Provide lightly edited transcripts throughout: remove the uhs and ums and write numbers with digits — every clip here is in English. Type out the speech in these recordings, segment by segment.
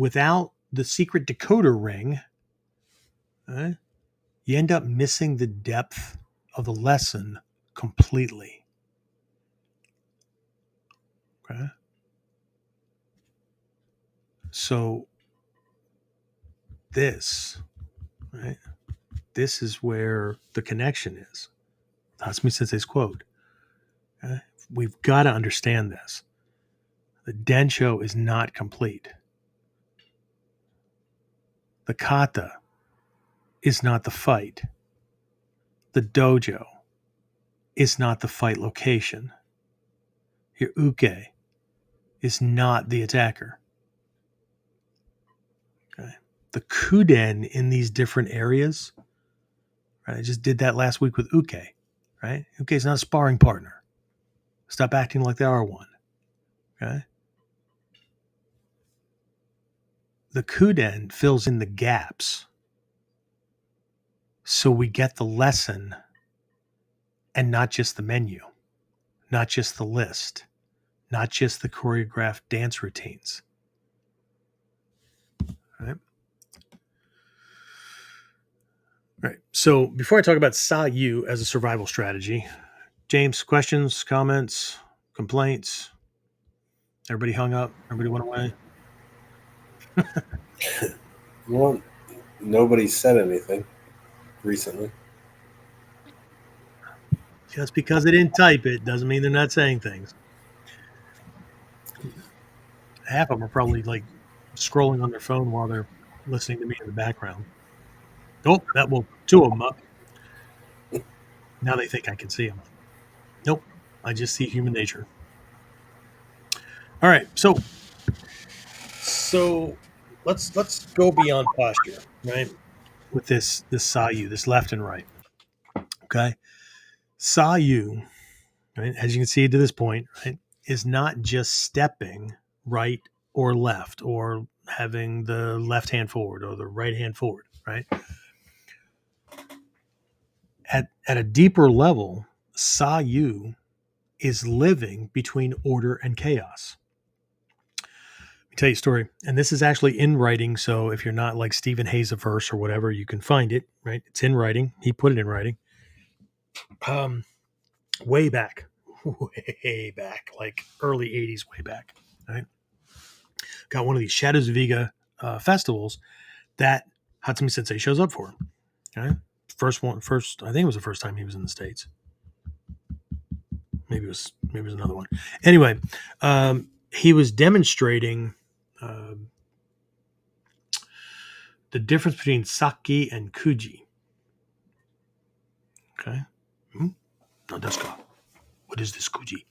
without the secret decoder ring, you end up missing the depth of the lesson completely. Okay. So this, right? This is where the connection is. Tatsumi Sensei's quote. Okay? We've got to understand this. The Densho is not complete. The kata is not the fight. The dojo is not the fight location. Your uke is not the attacker. Okay. The kuden in these different areas, right? I just did that last week with uke, right? Uke is not a sparring partner. Stop acting like they are one. Okay. The kuden fills in the gaps so we get the lesson and not just the menu, not just the list, not just the choreographed dance routines. Right? Right. So before I talk about Sa-Yu as a survival strategy, James, questions, comments, complaints? Everybody hung up? Everybody went away? Well, nobody said anything recently. Just because they didn't type it doesn't mean they're not saying things. Half of them are probably like scrolling on their phone while they're listening to me in the background. Oh, that woke two of them up. Now they think I can see them. Nope, I just see human nature. All right, so let's go beyond posture, right? With this Sa-Yu, this left and right. Okay, Sa-Yu, right? As you can see to this point, right, is not just stepping right or left or having the left hand forward or the right hand forward, right? At a deeper level, Sa-Yu is living between order and chaos. Let me tell you a story, and this is actually in writing. So if you're not like Stephen Hayes of verse or whatever, you can find it. Right, it's in writing. He put it in writing. Way back, like early '80s, way back. Right, got one of these Shadows of Iga festivals that Hatsumi Sensei shows up for. Okay, first. I think it was the first time he was in the States. Maybe it was another one. Anyway, he was demonstrating the difference between saki and kuji. Okay. No, desu ka. What is this kuji?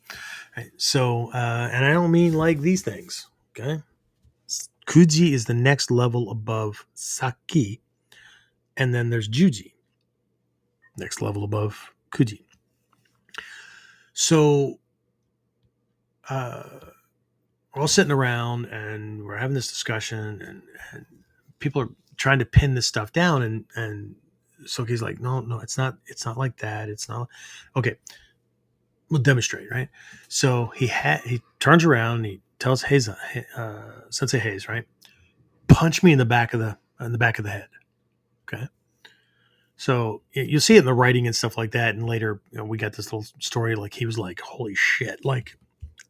Right. So, and I don't mean like these things. Okay. Kuji is the next level above saki, and then there's juji, next level above kuji. So, we're all sitting around and we're having this discussion, and people are trying to pin this stuff down, and Soki's like, no, it's not like that. It's not okay. We'll demonstrate, right? So he turns around and he tells Hayes, Sensei Hayes, right, punch me in the back of the head. Okay. So you'll see it in the writing and stuff like that. And later, we got this little story. Like he was like, "Holy shit! Like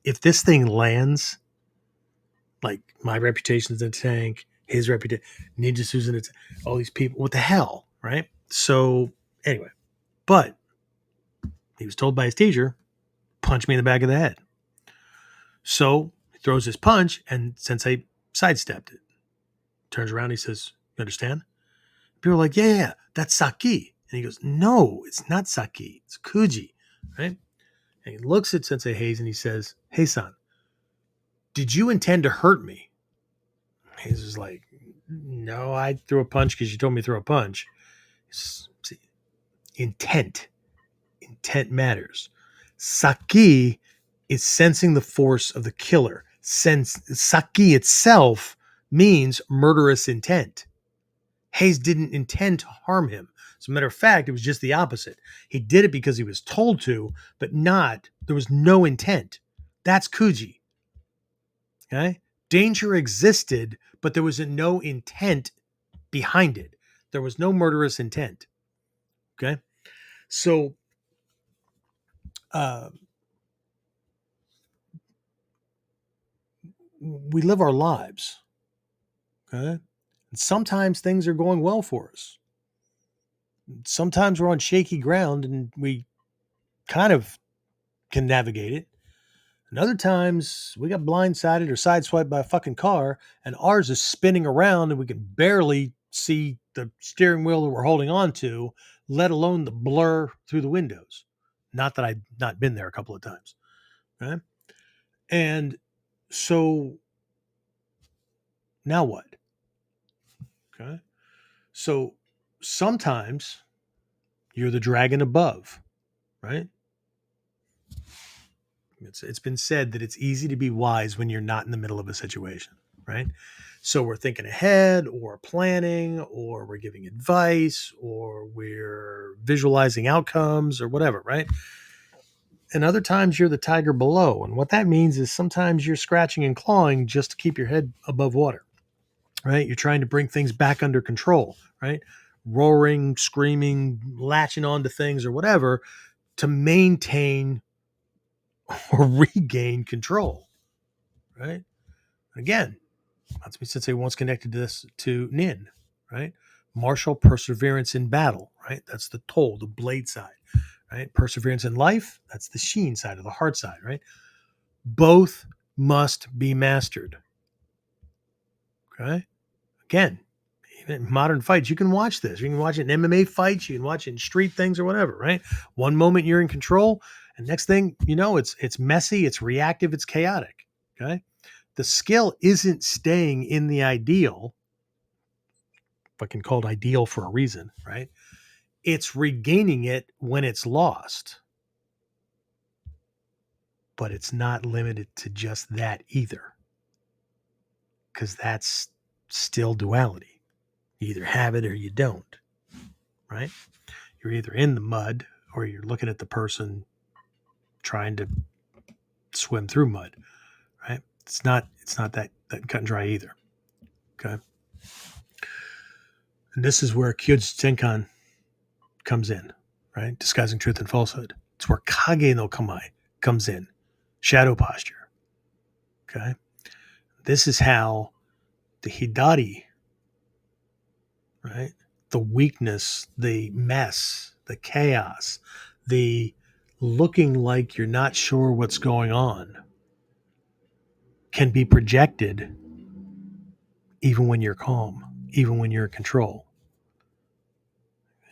if this thing lands, like my reputation's in the tank, his reputation, Ninjutsu's in it, all these people. What the hell, right?" So anyway, but he was told by his teacher, "Punch me in the back of the head." So he throws his punch, and Sensei sidestepped it. Turns around, he says, "You understand?" People are like, yeah, that's saki. And he goes, "No, it's not saki. It's kuji." Right? And he looks at Sensei Hayes and he says, "Hey, son, did you intend to hurt me?" Hayes is like, "No, I threw a punch because you told me to throw a punch." See, intent matters. Saki is sensing the force of the killer. Saki itself means murderous intent. Hayes didn't intend to harm him. As a matter of fact, it was just the opposite. He did it because he was told to, but there was no intent. That's kuji. Okay? Danger existed, but there was no intent behind it. There was no murderous intent. Okay. So, uh, we live our lives. Okay. And sometimes things are going well for us. Sometimes we're on shaky ground and we kind of can navigate it. And other times we got blindsided or sideswiped by a fucking car and ours is spinning around and we can barely see the steering wheel that we're holding on to, let alone the blur through the windows. Not that I've not been there a couple of times. Right. And so now what? Okay. So sometimes you're the dragon above, right? It's been said that it's easy to be wise when you're not in the middle of a situation, right? So we're thinking ahead or planning or we're giving advice or we're visualizing outcomes or whatever, right? And other times you're the tiger below. And what that means is sometimes you're scratching and clawing just to keep your head above water, right? You're trying to bring things back under control, right? Roaring, screaming, latching onto things or whatever to maintain or regain control, right? Again, Matsumi Sensei once connected this to Nin, right? Martial perseverance in battle, right? That's the toll, the blade side, right? Perseverance in life, that's the sheen side or the heart side, right? Both must be mastered. Okay. Again, even in modern fights, you can watch this. You can watch it in MMA fights, you can watch it in street things or whatever, right? One moment you're in control, and next thing you know, it's messy, it's reactive, it's chaotic. Okay. The skill isn't staying in the ideal, fucking called ideal for a reason, right? It's regaining it when it's lost. But it's not limited to just that either, because that's still duality. You either have it or you don't, right? You're either in the mud or you're looking at the person trying to swim through mud, right? It's not that cut and dry either. Okay. And this is where Kyuji Tenkan comes in, right? Disguising truth and falsehood. It's where Kage no Kamae comes in, shadow posture. Okay. This is how the Hidari, right? The weakness, the mess, the chaos, the looking like you're not sure what's going on can be projected even when you're calm, even when you're in control.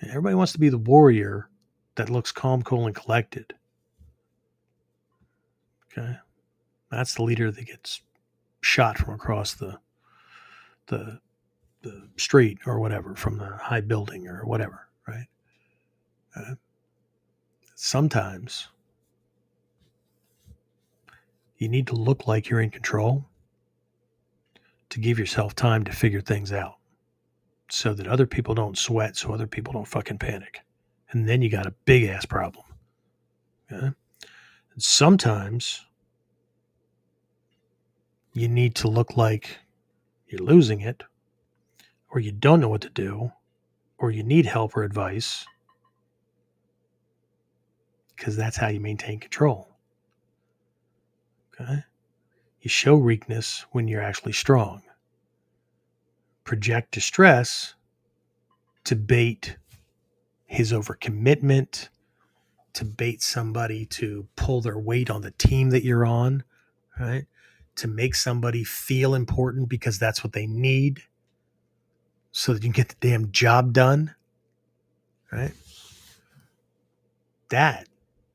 Everybody wants to be the warrior that looks calm, cool, and collected. Okay. That's the leader that gets shot from across the the street or whatever, from the high building or whatever, right? Uh, Sometimes you need to look like you're in control to give yourself time to figure things out so that other people don't sweat, so other people don't fucking panic. And then you got a big ass problem. Okay? And sometimes you need to look like you're losing it, or you don't know what to do, or you need help or advice, because that's how you maintain control. Okay? You show weakness when you're actually strong. Project distress to bait his overcommitment, to bait somebody to pull their weight on the team that you're on, right? To make somebody feel important because that's what they need so that you can get the damn job done, right? That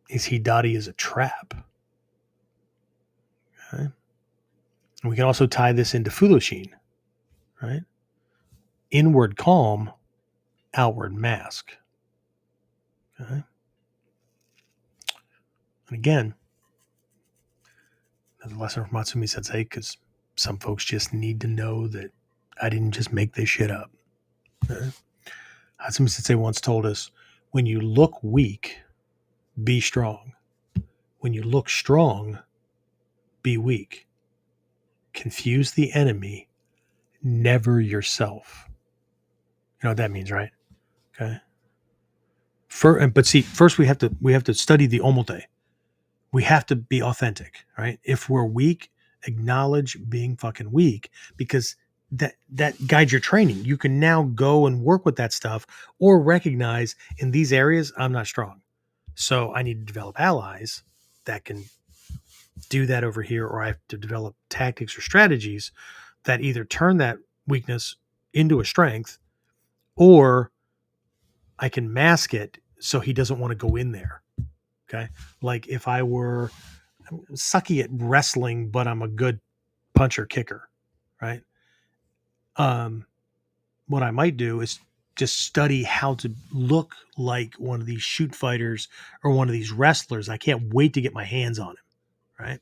is Hidari as a trap. Okay? And we can also tie this into Fudoshin, right? Inward calm, outward mask. Okay? And again, another lesson from Matsumi Sensei, because some folks just need to know that I didn't just make this shit up. Okay? Matsumi Sensei once told us, when you look weak, be strong. When you look strong, be weak. confuse the enemy, never yourself. You know what that means, right? Okay. But see, first we have to study the omote. We have to be authentic, right? If we're weak, acknowledge being fucking weak, because that guides your training. You can now go and work with that stuff, or recognize in these areas I'm not strong. So I need to develop allies that can do that over here, or I have to develop tactics or strategies that either turn that weakness into a strength, or I can mask it so he doesn't want to go in there. Okay. Like if I'm sucky at wrestling, but I'm a good puncher kicker, right? Um, what I might do is just study how to look like one of these shoot fighters or one of these wrestlers. I can't wait to get my hands on him, right?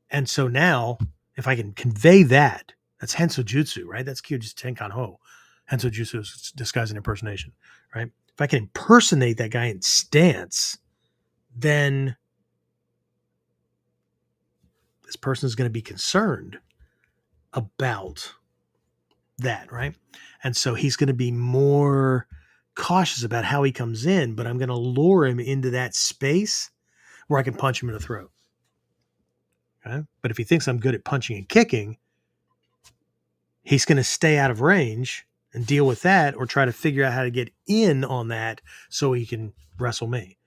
And so now, if I can convey that, that's Henso Jutsu, right? That's Kyujutsu Tenkan Ho. Henso Jutsu is disguise and impersonation, right? If I can impersonate that guy in stance, then this person is going to be concerned about that, right? And so he's going to be more cautious about how he comes in, but I'm going to lure him into that space where I can punch him in the throat. Okay? But if he thinks I'm good at punching and kicking, he's going to stay out of range and deal with that, or try to figure out how to get in on that so he can wrestle me.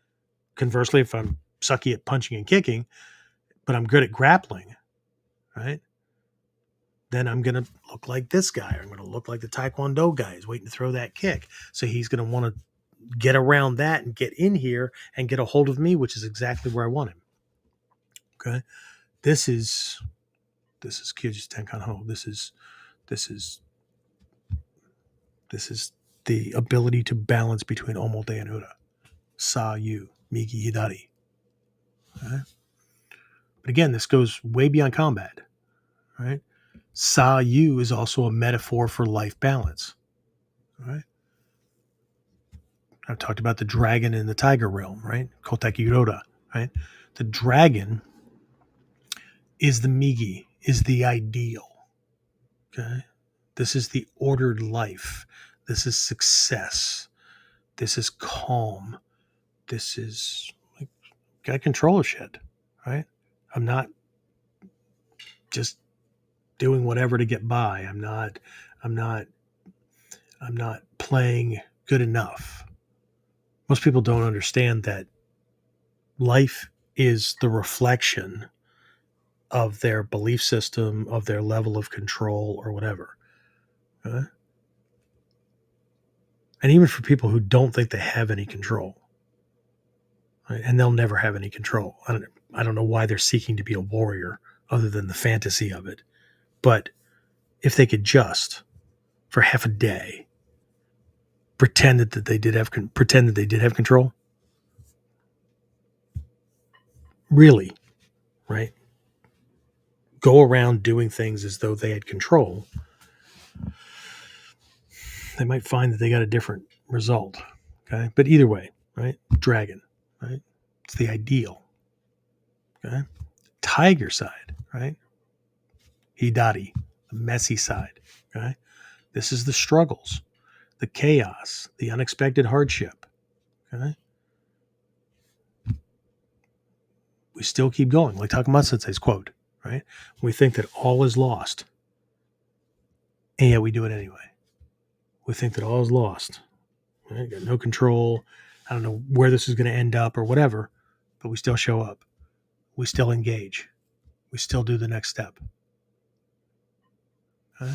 Conversely, if I'm sucky at punching and kicking, but I'm good at grappling, right? Then I'm going to look like this guy. Or I'm going to look like the Taekwondo guy who's waiting to throw that kick. So he's going to want to get around that and get in here and get a hold of me, which is exactly where I want him. Okay. This is Kyujutsu Tenkan Ho. This is the ability to balance between omote and ura. Sa yu, migi hidari. Okay? But again, this goes way beyond combat. Right? Sa yu is also a metaphor for life balance. Right? I've talked about the dragon in the tiger realm, right? Koteki Roda, right? The dragon is the migi, is the ideal. Okay. This is the ordered life. This is success. This is calm. This is like, got control of shit, right? I'm not just doing whatever to get by. I'm not playing good enough. Most people don't understand that life is the reflection of their belief system, of their level of control, or whatever. Okay? And even for people who don't think they have any control, right? And they'll never have any control. I don't know why they're seeking to be a warrior other than the fantasy of it. But if they could just, for half a day, pretend that they did have control, really, right? Go around doing things as though they had control, they might find that they got a different result. Okay. But either way, right? Dragon, right? It's the ideal. Okay. Tiger side, right? Hidari, the messy side. Okay. This is the struggles, the chaos, the unexpected hardship. Okay. We still keep going, like Takamatsu Sensei's quote, right? We think that all is lost, and yet we do it anyway. We think that all is lost. Right? Got no control. I don't know where this is going to end up or whatever, but we still show up. We still engage. We still do the next step. Okay?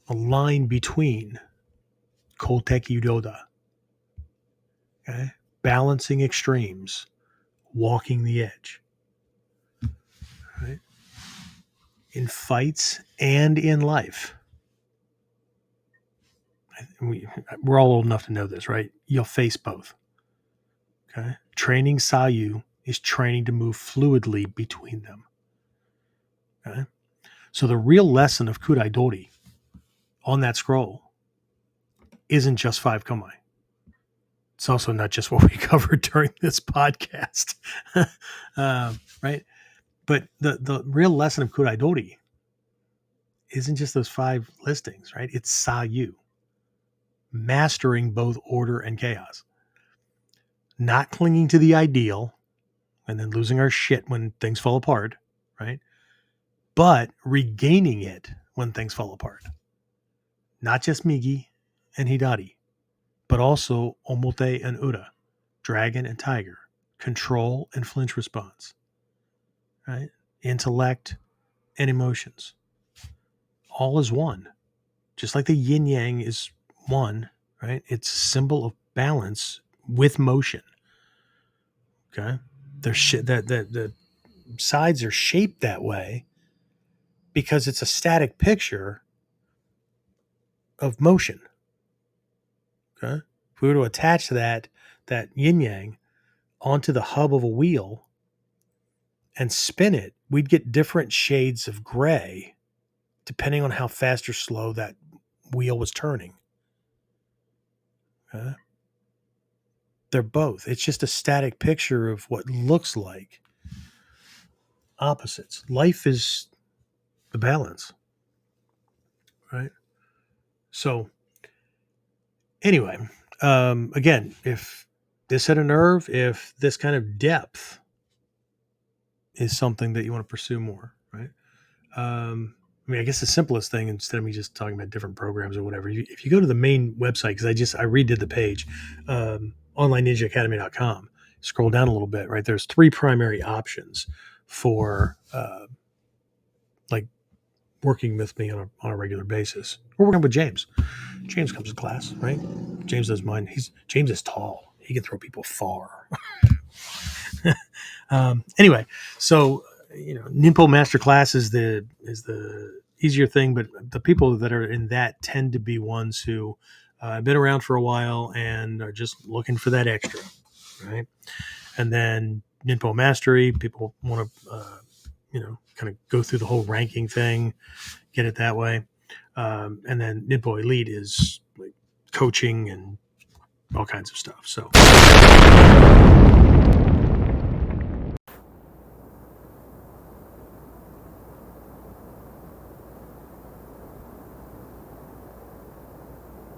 A line between Koteki Udoda, okay? Balancing extremes, walking the edge. Right? In fights and in life. We're all old enough to know this, right? You'll face both. Okay? Training Sayu is training to move fluidly between them. Okay? So the real lesson of Kurai Dori on that scroll isn't just 5 kamae. It's also not just what we covered during this podcast. Right? But the real lesson of Kurai Dori isn't just those 5 listings, right? It's Sayu, mastering both order and chaos, not clinging to the ideal and then losing our shit when things fall apart, right? But regaining it when things fall apart. Not just Migi and Hidari, but also Omote and Ura, dragon and tiger, control and flinch response, right? Intellect and emotions. All is one. Just like the yin yang is one, right? It's a symbol of balance with motion. Okay. There's shit that the sides are shaped that way because it's a static picture of motion. Okay. If we were to attach that yin yang onto the hub of a wheel and spin it, we'd get different shades of gray depending on how fast or slow that wheel was turning. Okay? They're both. It's just a static picture of what looks like opposites. Life is the balance, right? So, anyway, again, if this hit a nerve, if this kind of depth is something that you want to pursue more, right? I mean, I guess the simplest thing, instead of me just talking about different programs or whatever, if you go to the main website, because I redid the page, onlineninjaacademy.com, scroll down a little bit, right? There's 3 primary options for like working with me on a regular basis. We're working with James. James comes to class, right? James does mine. James is tall. He can throw people far. Anyway, so Ninpo Master Class is the easier thing, but the people that are in that tend to be ones who have been around for a while and are just looking for that extra, right? And then Ninpo Mastery, people want to kind of go through the whole ranking thing, get it that way. And then Ninpo Elite is like coaching and all kinds of stuff. So